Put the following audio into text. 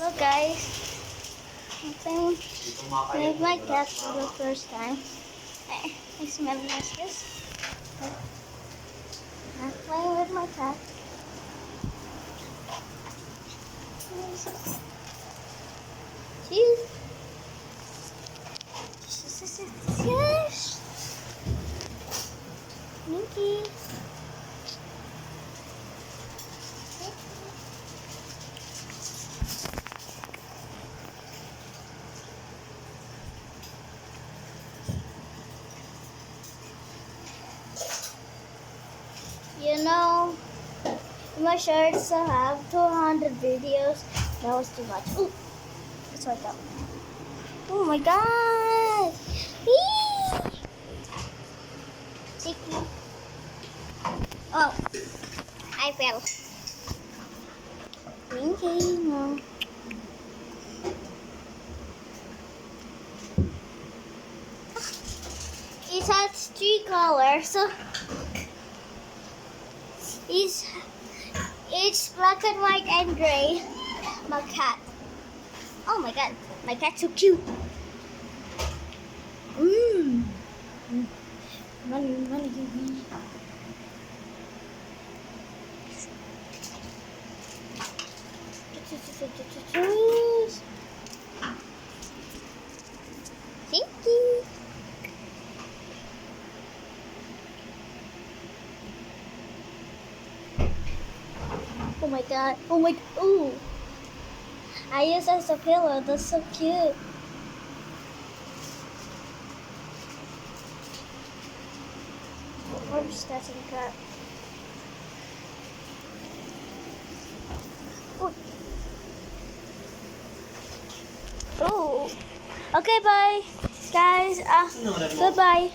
Hello guys, I'm playing with my cat for the first time. I smell nauseous. I'm playing with my cat. Cheese. Yes. Minky. You know, my shorts have 200 videos. That was too much. Ooh, let's work out. Oh my god! Whee! Sticky. Oh, I fell. Winky, no. It has 3 colors. So it's black and white and gray. My cat. Oh my god, my cat's so cute. Mmm. Money. Thank you. Oh my god. Oh my. Ooh. I use as a pillow. That's so cute. I'm scratching the cat. Oh. Okay, bye, guys. Goodbye.